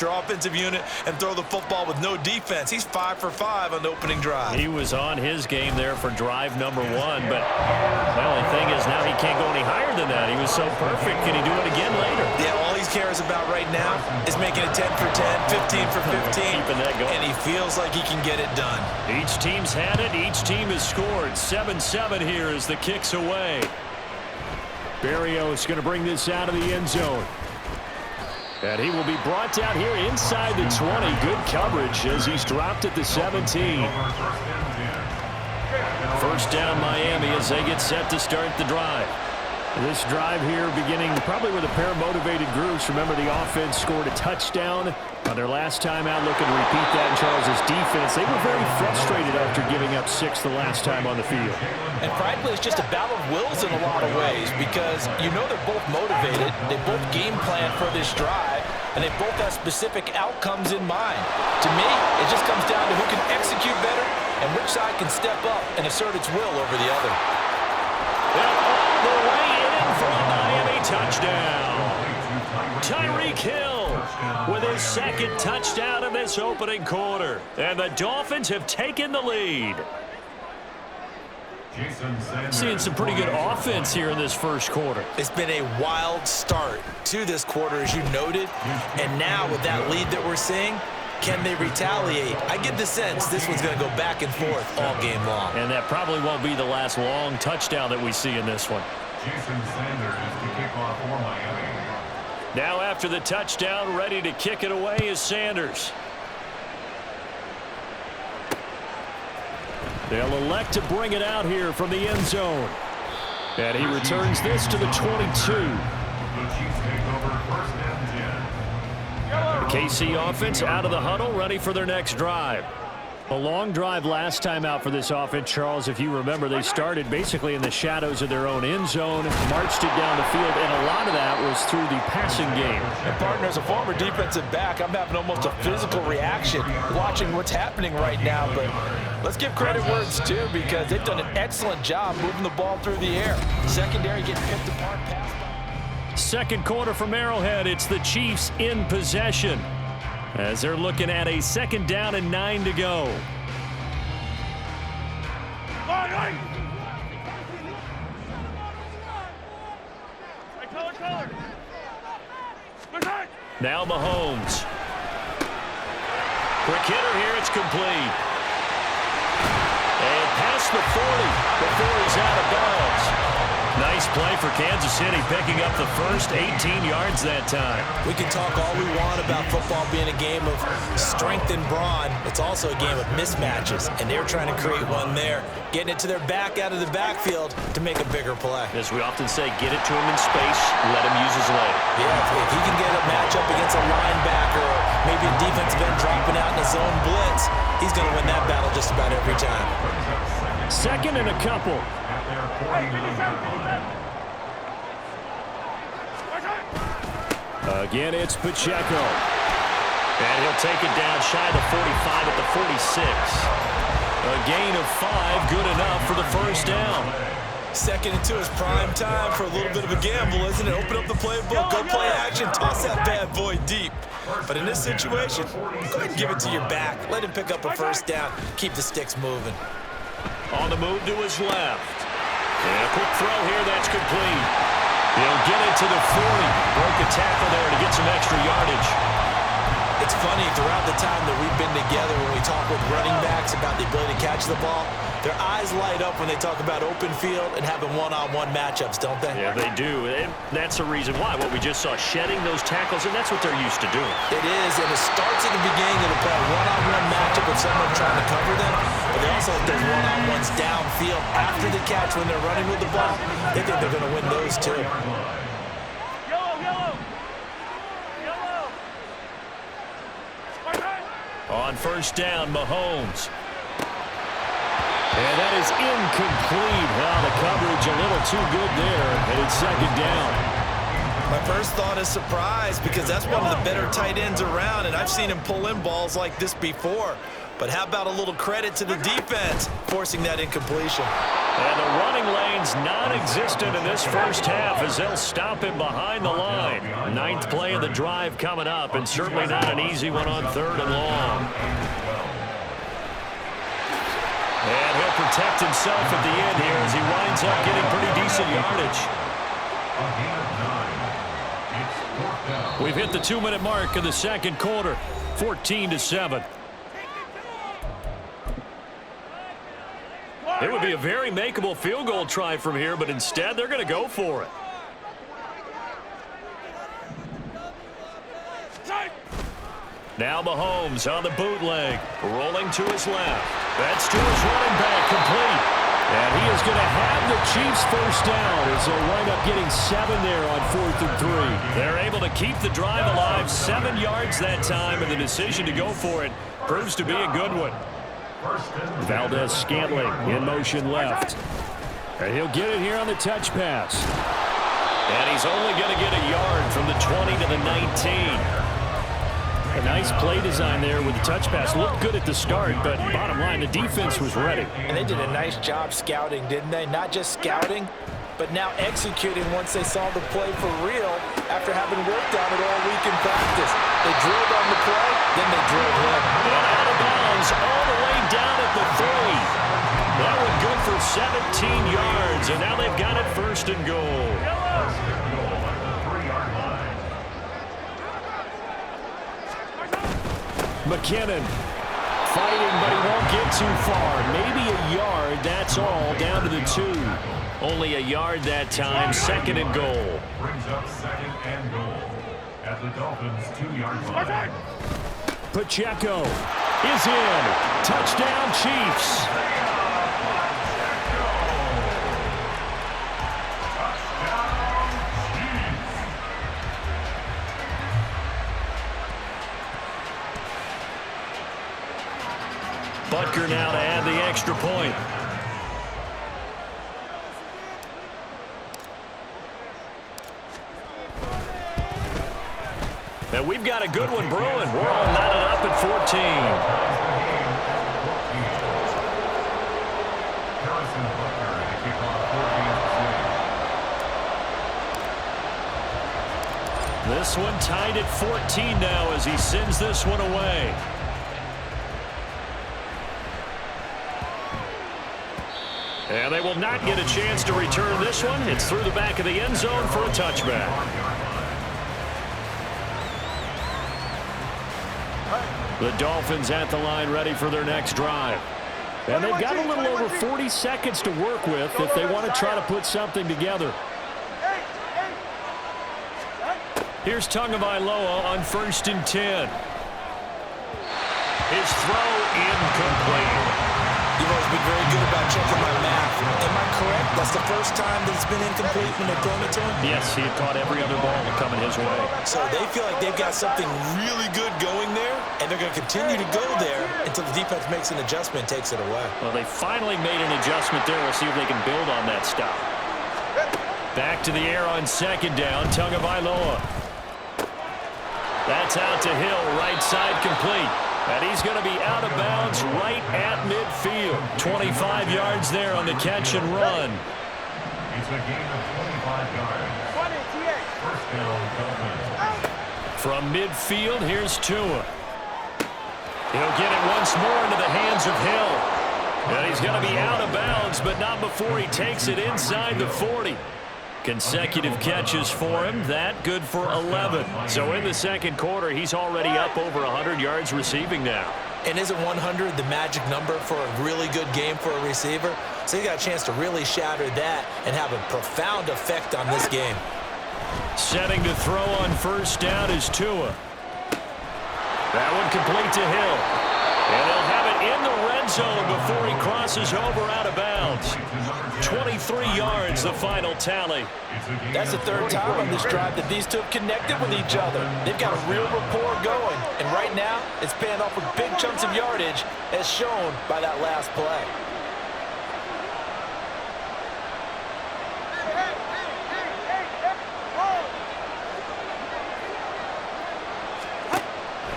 your offensive unit and throw the football with no defense. He's 5 for 5 on the opening drive. He was on his game there for drive number 1, but the only thing is now he can't go any higher than that. He was so perfect. Can he do it again later? Yeah, all he cares about right now is making it 10 for 10, 15 for 15, keeping that going. And he feels like he can get it done. Each team's had it. Each team has scored. 7-7 here as the kick's away. Berrios going to bring this out of the end zone. And he will be brought down here inside the 20. Good coverage as he's dropped at the 17. First down Miami as they get set to start the drive. This drive here beginning probably with a pair of motivated groups. Remember, the offense scored a touchdown on their last time out, looking to repeat that in Charles's defense. They were very frustrated after giving up 6 the last time on the field. And frankly, it's just a battle of wills in a lot of ways because you know they're both motivated. They both game plan for this drive, and they both have specific outcomes in mind. To me, it just comes down to who can execute better and which side can step up and assert its will over the other. And all the way in for a Miami touchdown. Tyreek Hill with his second touchdown in this opening quarter. And the Dolphins have taken the lead. Seeing some pretty good offense here in this first quarter. It's been a wild start to this quarter, as you noted. And now with that lead that we're seeing, can they retaliate? I get the sense this one's going to go back and forth all game long. And that probably won't be the last long touchdown that we see in this one. Jason Sanders is the kickoff for Miami. Now after the touchdown, ready to kick it away is Sanders. They'll elect to bring it out here from the end zone. And he returns this to the 22. The KC offense out of the huddle, ready for their next drive. A long drive last time out for this offense, Charles. If you remember, they started basically in the shadows of their own end zone, marched it down the field, and a lot of that was through the passing game. And partner, as a former defensive back, I'm having almost a physical reaction watching what's happening right now. But let's give credit where it's due because they've done an excellent job moving the ball through the air. Secondary getting picked apart. Second quarter from Arrowhead. It's the Chiefs in possession as they're looking at a second down and 9 to go. Now Mahomes. Quick hitter here. It's complete. And past the 40 before he's out of bounds. Nice play for Kansas City, picking up the first 18 yards that time. We can talk all we want about football being a game of strength and brawn. It's also a game of mismatches, and they're trying to create one there, getting it to their back out of the backfield to make a bigger play. As we often say, get it to him in space, let him use his leg. Yeah, if he can get a matchup against a linebacker or maybe a defensive end dropping out in a zone blitz, he's going to win that battle just about every time. Second and a couple. Again, it's Pacheco. And he'll take it down shy of the 45 at the 46. A gain of 5, good enough for the first down. Second and 2 is prime time for a little bit of a gamble, isn't it? Open up the playbook, go play action, toss that bad boy deep. But in this situation, go ahead and give it to your back. Let him pick up a first down, keep the sticks moving. On the move to his left. And a quick throw here, that's complete. He'll get it to the 40. Broke a tackle there to get some extra yardage. It's funny, throughout the time that we've been together, when we talk with running backs about the ability to catch the ball, their eyes light up when they talk about open field and having one-on-one matchups, don't they? Yeah, they do. And that's the reason why. What we just saw, shedding those tackles, and that's what they're used to doing. It is, and it starts at the beginning of the play, one-on-one matchup with someone trying to cover them, but they also have those one-on-ones downfield after the catch when they're running with the ball. They think they're going to win those too. On first down, Mahomes. And that is incomplete. Well, the coverage a little too good there, and it's second down. My first thought is surprise because that's one of the better tight ends around, and I've seen him pull in balls like this before. But how about a little credit to the defense forcing that incompletion? And the running lane's non-existent in this first half as they'll stop him behind the line. 9th play of the drive coming up, and certainly not an easy one on 3rd and long. And he'll protect himself at the end here as he winds up getting pretty decent yardage. We've hit the 2-minute mark of the second quarter, 14-7. It would be a very makeable field goal try from here, but instead they're going to go for it. Now Mahomes on the bootleg, rolling to his left. That's to his running back, complete. And he is going to have the Chiefs first down as they'll wind up getting 7 there on 4th and 3. They're able to keep the drive alive, 7 yards that time, and the decision to go for it proves to be a good one. Valdez-Scantling in motion left. And he'll get it here on the touch pass. And he's only going to get a yard from the 20 to the 19. A nice play design there with the touch pass. Looked good at the start, but bottom line, the defense was ready. And they did a nice job scouting, didn't they? Not just scouting, but now executing once they saw the play for real after having worked on it all week in practice. They drilled on the play, then they drilled him. And out of bounds all the way down at the 3. That one good for 17 yards, and now they've got it 1st and goal. McKinnon fighting, but he won't get too far. Maybe a yard, that's all, down to the 2. Only a yard that time, 2nd and goal. Brings up 2nd and goal at the Dolphins' 2-yard line. Pacheco is in. Touchdown, Chiefs. Butker now to add the extra point. And we've got a good one brewing. We're all knotted up at 14. This one tied at 14 now as he sends this one away. And they will not get a chance to return this one. It's through the back of the end zone for a touchback. The Dolphins at the line ready for their next drive. And they've got a little over 40 seconds to work with if they want to try to put something together. Here's Tagovailoa on 1st and 10. His throw incomplete. You've always been very good about checking my math. Am I correct? That's the first time that it's been incomplete when they've thrown it to him? Yes, he had caught every other ball coming his way. So they feel like they've got something really good going there, and they're going to continue to go there until the defense makes an adjustment and takes it away. Well, they finally made an adjustment there. We'll see if they can build on that stop. Back to the air on 2nd down. Tagovailoa. That's out to Hill, right side complete. And he's going to be out of bounds right at midfield. 25 yards there on the catch and run. It's a gain of 25 yards. First down, Dolphins. From midfield, here's Tua. He'll get it once more into the hands of Hill. And he's going to be out of bounds, but not before he takes it inside the 40. Consecutive catches for him. That good for 11. So in the second quarter, he's already up over 100 yards receiving now. And isn't 100 the magic number for a really good game for a receiver? So he got a chance to really shatter that and have a profound effect on this game. Setting to throw on 1st down is Tua. That one complete to Hill. And they'll have it in the red zone before he crosses over out of bounds. 23 yards, the final tally. That's the 3rd time on this drive that these two have connected with each other. They've got a real rapport going. And right now, it's paying off with big chunks of yardage, as shown by that last play.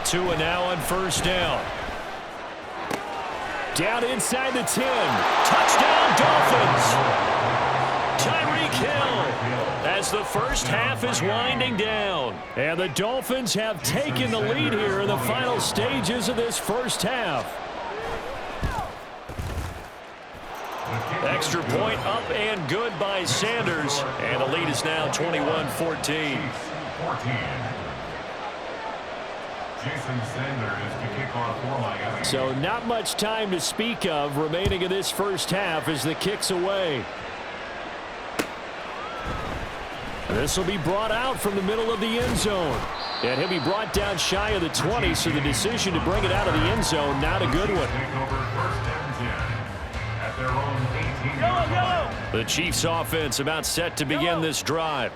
Tua now on 1st down. Down inside the 10. Touchdown, Dolphins. Tyreek Hill as the first half is winding down. And the Dolphins have taken the lead here in the final stages of this first half. Extra point up and good by Sanders. And the lead is now 21-14. So not much time to speak of remaining in this first half as the kick's away. This will be brought out from the middle of the end zone. And he'll be brought down shy of the 20, so the decision to bring it out of the end zone, not a good one. The Chiefs offense about set to begin this drive.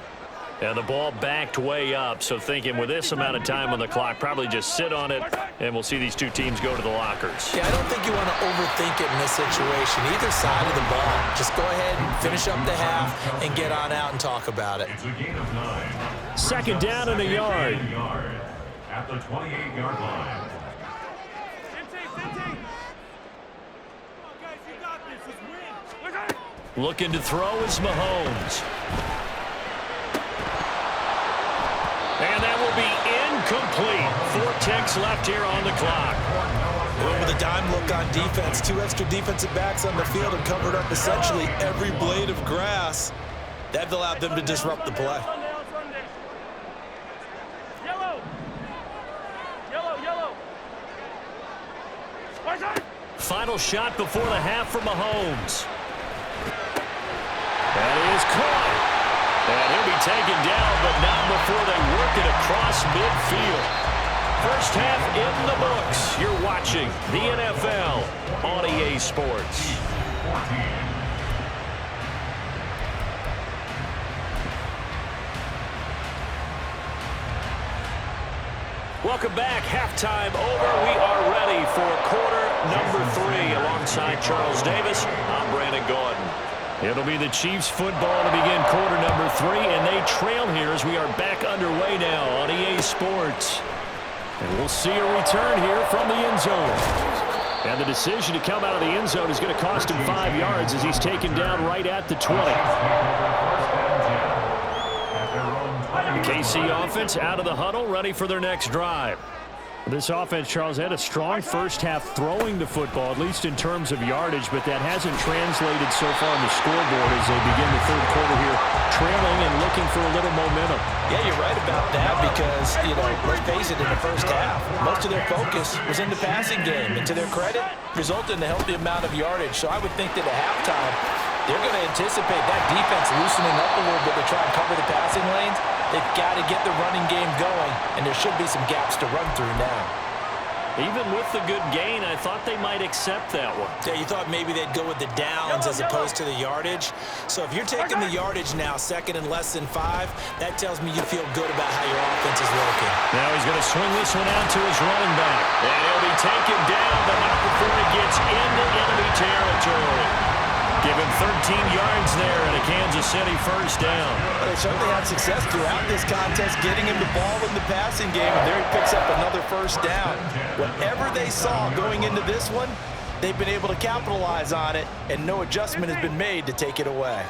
And the ball backed way up, so thinking with this amount of time on the clock, probably just sit on it, and we'll see these two teams go to the lockers. Yeah, I don't think you want to overthink it in this situation, either side of the ball. Just go ahead and finish up the half and get on out and talk about it. It's a gain of 9. Second down and a yard. At the 28-yard line. Looking to throw is Mahomes. And that will be incomplete. 4 ticks left here on the clock. With a dime look on defense, 2 extra defensive backs on the field and covered up essentially every blade of grass. That allowed them to disrupt the play. Final shot before the half for Mahomes. That is caught. And he'll be taken down, but not before they work it across midfield. First half in the books. You're watching the NFL on EA Sports. Welcome back. Halftime over. We are ready for quarter number 3. Alongside Charles Davis, I'm Brandon Gordon. It'll be the Chiefs football to begin quarter number 3, and they trail here as we are back underway now on EA Sports. And we'll see a return here from the end zone. And the decision to come out of the end zone is going to cost him 5 yards as he's taken down right at the 20. KC offense out of the huddle, ready for their next drive. This offense, Charles, had a strong first half throwing the football, at least in terms of yardage, but that hasn't translated so far on the scoreboard as they begin the third quarter here, trailing and looking for a little momentum. Yeah, you're right about that because, let's face it, in the first half, most of their focus was in the passing game. And to their credit, resulted in a healthy amount of yardage. So I would think that at halftime, they're going to anticipate that defense loosening up a little bit to try and cover the passing lanes. They've got to get the running game going, and there should be some gaps to run through now. Even with the good gain, I thought they might accept that one. Yeah, you thought maybe they'd go with the downs as opposed to the yardage. So if you're taking the yardage now, second and less than 5, that tells me you feel good about how your offense is working. Now he's going to swing this one out to his running back. And he'll be taken down, but not before he gets into enemy territory. Give him 13 yards there and a Kansas City first down. Well, they certainly had success throughout this contest getting him the ball in the passing game, and there he picks up another first down. Whatever they saw going into this one, they've been able to capitalize on it, and no adjustment has been made to take it away.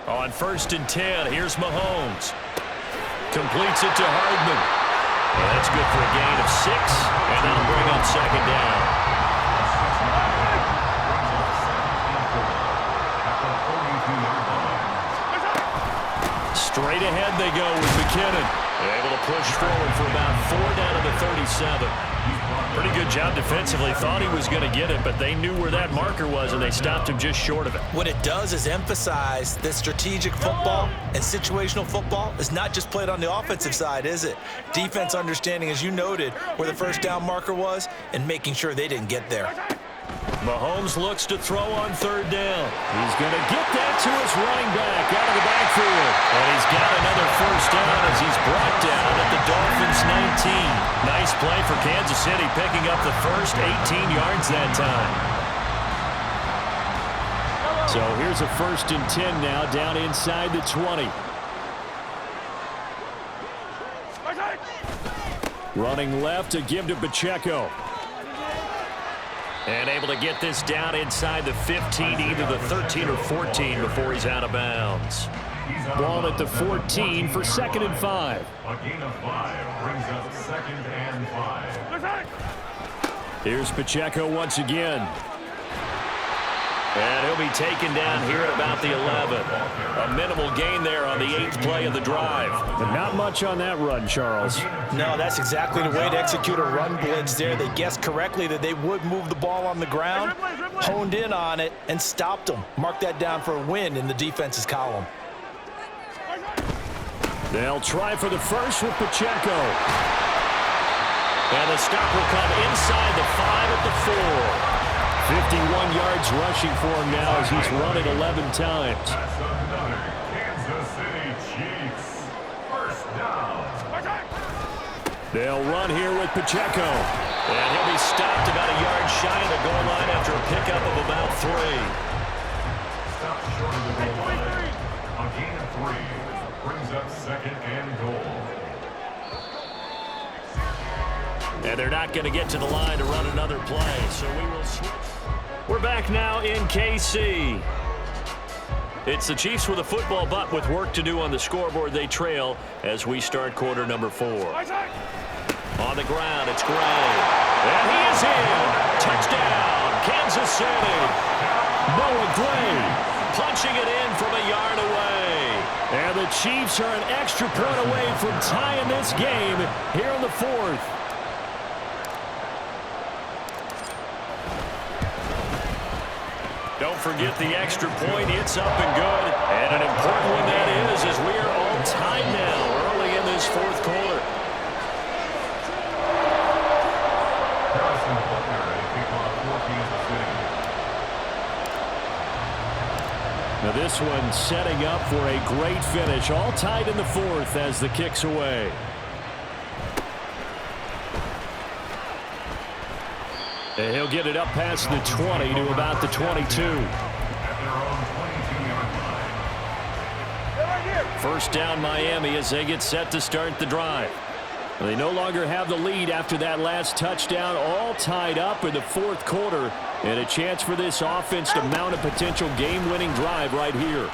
On 1st and 10, here's Mahomes. Completes it to Hardman. And that's good for a gain of 6, and that'll bring up second down. Straight ahead they go with McKinnon. Able to push forward for about 4 down to the 37. Pretty good job defensively. Thought he was going to get it, but they knew where that marker was, and they stopped him just short of it. What it does is emphasize that strategic football and situational football is not just played on the offensive side, is it? Defense understanding, as you noted, where the first down marker was and making sure they didn't get there. Mahomes looks to throw on 3rd down. He's going to get that to his running back out of the backfield. And he's got another first down as he's brought down at the Dolphins' 19. Nice play for Kansas City, picking up the first 18 yards that time. So here's a 1st and 10 now, down inside the 20. Running left to give to Pacheco. And able to get this down inside the 15, either the 13 or 14 before he's out of bounds. Ball at the 14 for 2nd and 5. A gain of 5 brings up 2nd and 5. Here's Pacheco once again. And he'll be taken down here at about the 11. A minimal gain there on the 8th play of the drive. But not much on that run, Charles. No, that's exactly the way to execute a run blitz there. They guessed correctly that they would move the ball on the ground, honed in on it, and stopped them. Mark that down for a win in the defense's column. They'll try for the first with Pacheco. And the stop will come inside the 5 at the 4. 51 yards rushing for him now as he's run it 11 times. That's another Kansas City Chiefs first down. They'll run here with Pacheco. And he'll be stopped about a yard shy of the goal line after a pickup of about 3. Stop short of the goal line. A gain of 3 brings up 2nd and goal. And they're not going to get to the line to run another play, so we will switch. We're back now in KC. It's the Chiefs with a football, but with work to do on the scoreboard. They trail as we start quarter number 4. On the ground, it's Gray. And he is in. Touchdown, Kansas City. Noah Gray punching it in from a yard away. And the Chiefs are an extra point away from tying this game here in the 4th. Don't forget the extra point. It's up and good. And an important one that is, as we are all tied now early in this 4th quarter. Now this one setting up for a great finish. All tied in the 4th as the kick's away. And he'll get it up past the 20 to about the 22. First down Miami as they get set to start the drive. They no longer have the lead after that last touchdown, all tied up in the 4th quarter, and a chance for this offense to mount a potential game-winning drive right here.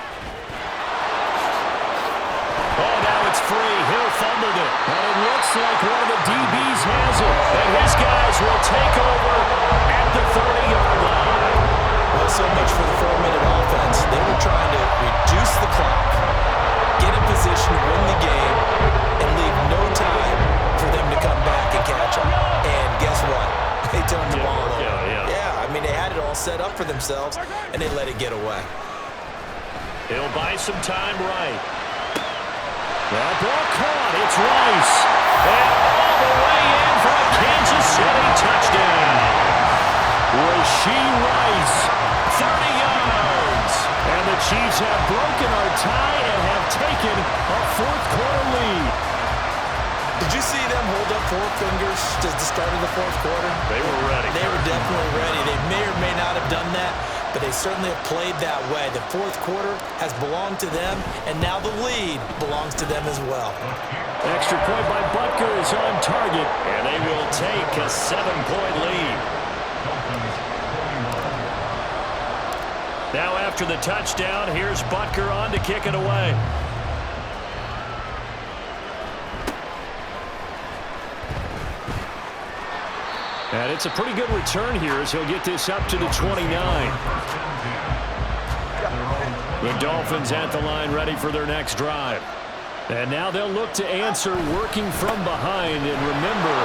Oh, now it's free. Hill fumbled it. And it looks like one of the DBs has it. And his guys will take over at the 30-yard line. Well, so much for the 4-minute offense. They were trying to reduce the clock, get in position to win the game, and leave no time for them to come back and catch them. And guess what? They turned the ball over. Yeah, I mean, they had it all set up for themselves, and they let it get away. He'll buy some time right. That ball caught. It's Rice. And all the way in for a Kansas City touchdown. Rasheed Rice, 30 yards. And the Chiefs have broken our tie and have taken a 4th quarter lead. Did you see them hold up 4 fingers to the start of the 4th quarter? They were ready. They were definitely ready. They may or may not have done that, but they certainly have played that way. The 4th quarter has belonged to them, and now the lead belongs to them as well. Extra point by Butker is on target, and they will take a 7-point lead. Now after the touchdown, here's Butker on to kick it away. And it's a pretty good return here as he'll get this up to the 29. The Dolphins at the line ready for their next drive. And now they'll look to answer working from behind. And remember,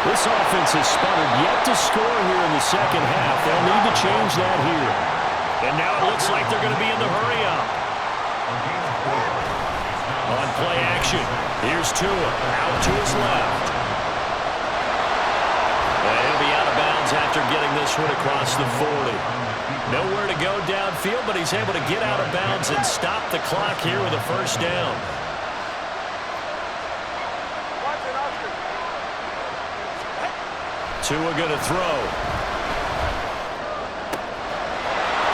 this offense has sputtered yet to score here in the 2nd half. They'll need to change that here. And now it looks like they're going to be in the hurry-up. On play action, here's Tua out to his left. He'll be out of bounds after getting this one across the 40. Nowhere to go downfield, but he's able to get out of bounds and stop the clock here with a 1st down. Tua going to throw.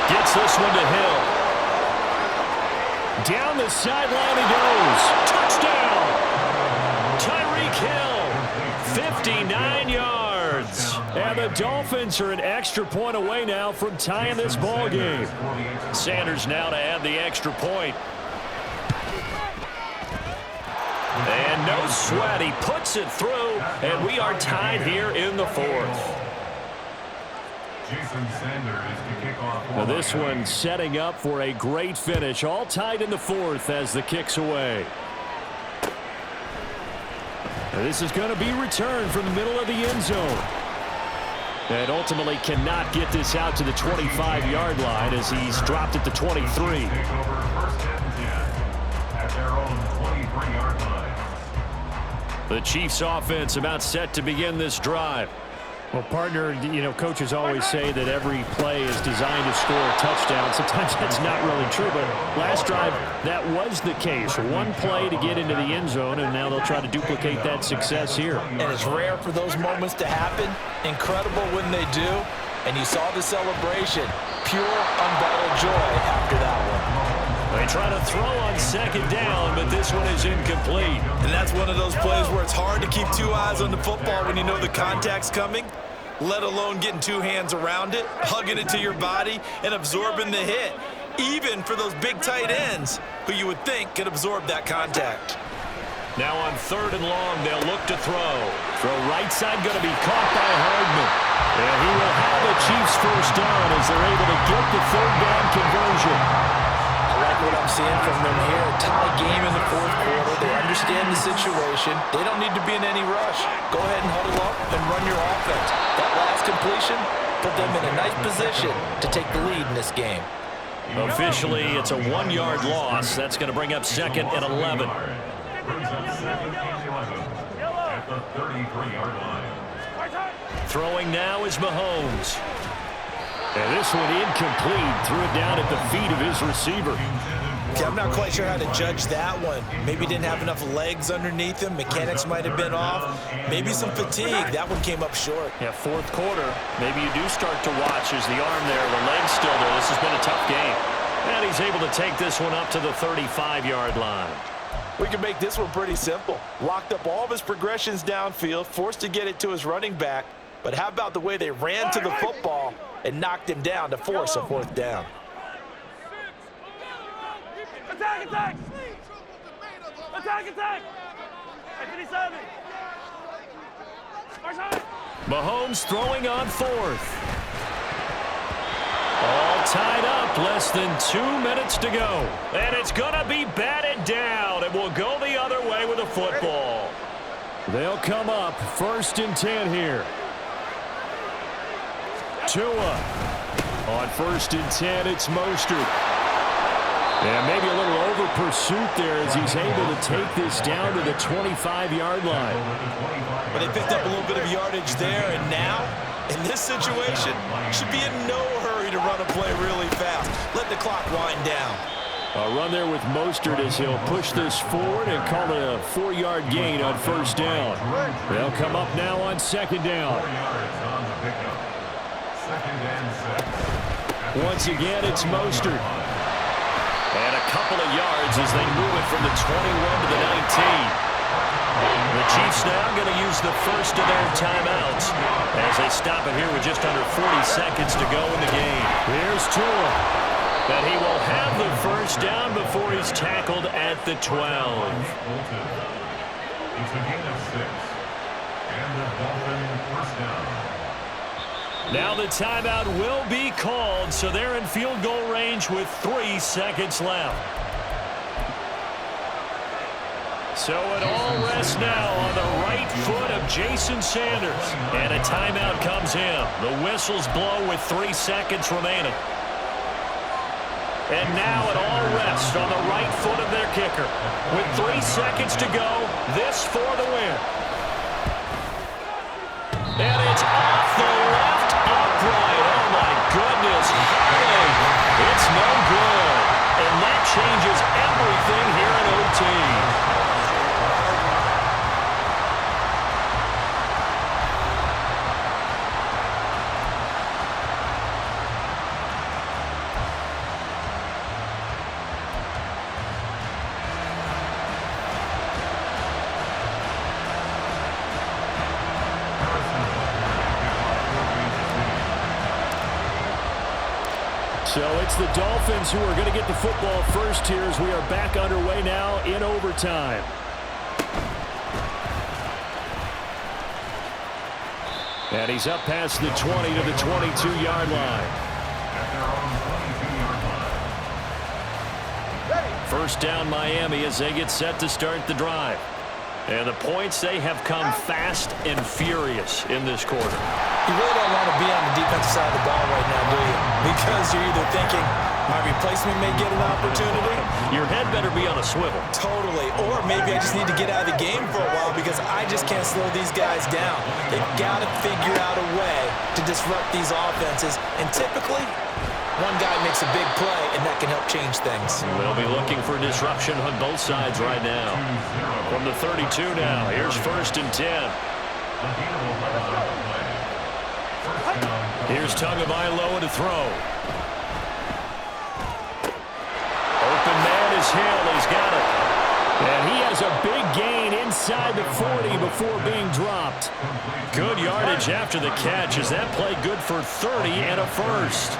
Gets this one to Hill. Down the sideline he goes. Touchdown! Tyreek Hill, 59 yards. And the Dolphins are an extra point away now from tying this ball game. Sanders now to add the extra point. And no sweat. He puts it through, and we are tied here in the fourth. Now this one setting up for a great finish. All tied in the fourth as the kick's away. Now this is going to be returned from the middle of the end zone. And ultimately cannot get this out to the 25-yard line as he's dropped at the 23. The Chiefs offense about set to begin this drive. Well, partner, coaches always say that every play is designed to score a touchdown. Sometimes that's not really true, but last drive, that was the case. One play to get into the end zone, and now they'll try to duplicate that success here. And it's rare for those moments to happen. Incredible when they do. And you saw the celebration. Pure, unbridled joy after that one. They try to throw on second down, but this one is incomplete. And that's one of those plays where it's hard to keep two eyes on the football when you know the contact's coming, let alone getting two hands around it, hugging it to your body, and absorbing the hit, even for those big tight ends who you would think could absorb that contact. Now on 3rd and long, they'll look to throw. Throw right side going to be caught by Hardman. And he will have the Chiefs first down as they're able to get the 3rd down conversion. I like what I'm seeing from them here. A tie game in the 4th quarter. They understand the situation. They don't need to be in any rush. Go ahead and huddle up and run your offense. That last completion put them in a nice position to take the lead in this game. Officially, it's a 1-yard loss. That's going to bring up 2nd and 11. Brings up 2nd and 11 at the 33-yard line. Throwing now is Mahomes. And this one incomplete. Threw it down at the feet of his receiver. Okay, I'm not quite sure how to judge that one. Maybe didn't have enough legs underneath him. Mechanics might have been off. Maybe some fatigue. That one came up short. Yeah, 4th quarter. Maybe you do start to watch as the arm there, the leg's still there. This has been a tough game. And he's able to take this one up to the 35-yard line. We can make this one pretty simple. Locked up all of his progressions downfield, forced to get it to his running back. But how about the way they ran to the football and knocked him down to force a 4th down? Attack, attack! Attack, attack! 57! Mahomes throwing on 4th. All tied up, less than 2 minutes to go. And it's going to be batted down. It will go the other way with a football. They'll come up 1st and 10 here. Tua. On 1st and 10, it's Mostert. And maybe a little over pursuit there as he's able to take this down to the 25-yard line. But they picked up a little bit of yardage there, and now, in this situation, should be in no hurry to run a play really fast. Let the clock wind down. A run there with Mostert as he'll push this forward and call it a 4-yard gain on 1st down. They'll come up now on 2nd down. 4 yards on the pickup. 2nd and 6. Once again, it's Mostert. And a couple of yards as they move it from the 21 to the 19. The Chiefs now going to use the first of their timeouts as they stop it here with just under 40 seconds to go in the game. Here's Tua. But he will have the first down before he's tackled at the 12. It's a gain of 6. And the Dolphins first down. Now the timeout will be called, so they're in field goal range with 3 seconds left. So it all rests now on the right foot of Jason Sanders. And a timeout comes in. The whistles blow with 3 seconds remaining. And now it all rests on the right foot of their kicker. With 3 seconds to go, this for the win. And it's off the left upright. Oh, my goodness. It's no good. And that changes everything here in OT. So it's the Dolphins who are going to get the football first here as we are back underway now in overtime. And he's up past the 20 to the 22-yard line. First down Miami as they get set to start the drive. And the points, they have come fast and furious in this quarter. You really don't want to be on the defensive side of the ball right now, do you? Because you're either thinking, my replacement may get an opportunity. Your head better be on a swivel. Totally. Or maybe I just need to get out of the game for a while because I just can't slow these guys down. They've got to figure out a way to disrupt these offenses. And typically, one guy makes a big play, and that can help change things. We'll be looking for disruption on both sides right now. From the 32 now, here's 1st and 10. Here's Tagovailoa to throw. Open man is Hill. He's got it. And he has a big gain inside the 40 before being dropped. Good yardage after the catch as that play good for 30 and a first.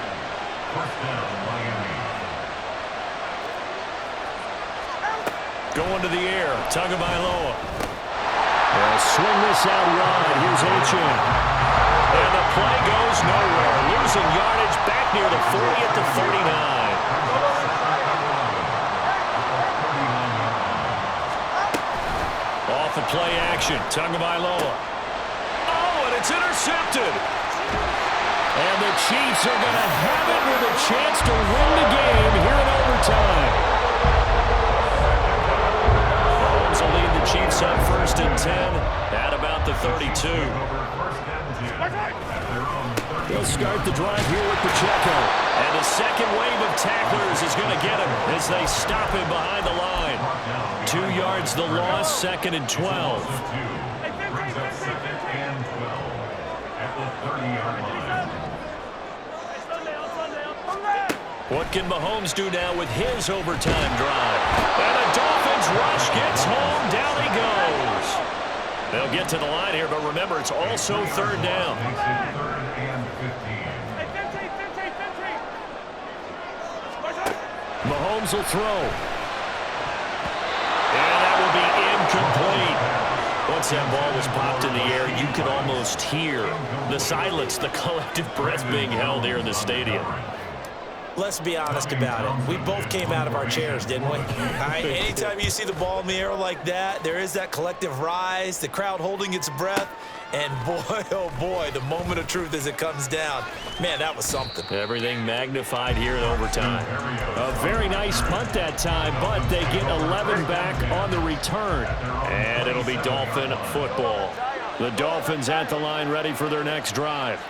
Going to the air, Tagovailoa. They'll swing this out wide. Here's Achane. And the play goes nowhere. Losing yardage back near the 40 at the 39. Off the play action, Tagovailoa. Oh, and it's intercepted. And the Chiefs are going to have it with a chance to win the game here in overtime. Mahomes will lead the Chiefs on 1st and 10 at about the 32. They'll start the drive here with Pacheco. And the second wave of tacklers is going to get him as they stop him behind the line. 2 yards the loss, 2nd and 12. What can Mahomes do now with his overtime drive? And the Dolphins rush gets home. Down he goes. They'll get to the line here, but remember, it's also 3rd down. Mahomes will throw. And that will be incomplete. Once that ball was popped in the air, you could almost hear the silence, the collective breath being held here in the stadium. Let's be honest about it. We both came out of our chairs, didn't we? All right, anytime you see the ball in the air like that, there is that collective rise, the crowd holding its breath, and boy, oh boy, the moment of truth as it comes down. Man, that was something. Everything magnified here in overtime. A very nice punt that time, but they get 11 back on the return. And it'll be Dolphin football. The Dolphins at the line ready for their next drive.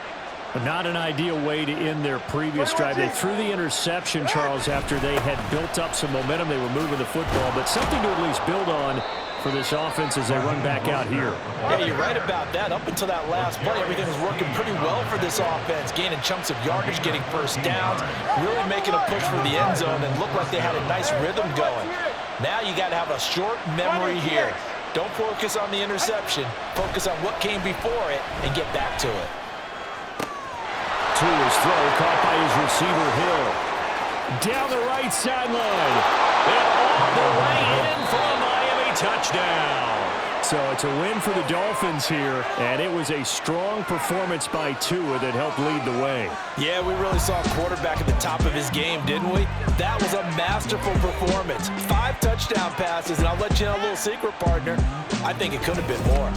But not an ideal way to end their previous drive. They threw the interception, Charles, after they had built up some momentum. They were moving the football, but something to at least build on for this offense as they run back out here. Yeah, you're right about that. Up until that last play, everything was working pretty well for this offense, gaining chunks of yardage, getting first downs, really making a push for the end zone, and looked like they had a nice rhythm going. Now you got to have a short memory here. Don't focus on the interception. Focus on what came before it and get back to it. To his throw, caught by his receiver, Hill. Down the right sideline. And all the way in for a Miami touchdown. So it's a win for the Dolphins here, and it was a strong performance by Tua that helped lead the way. Yeah, we really saw a quarterback at the top of his game, didn't we? That was a masterful performance. 5 touchdown passes, and I'll let you know a little secret, partner. I think it could have been more.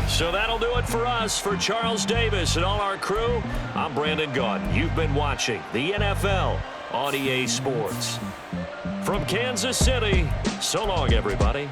So that'll do it for us. For Charles Davis and all our crew, I'm Brandon Gaudin. You've been watching the NFL on EA Sports. From Kansas City, so long, everybody.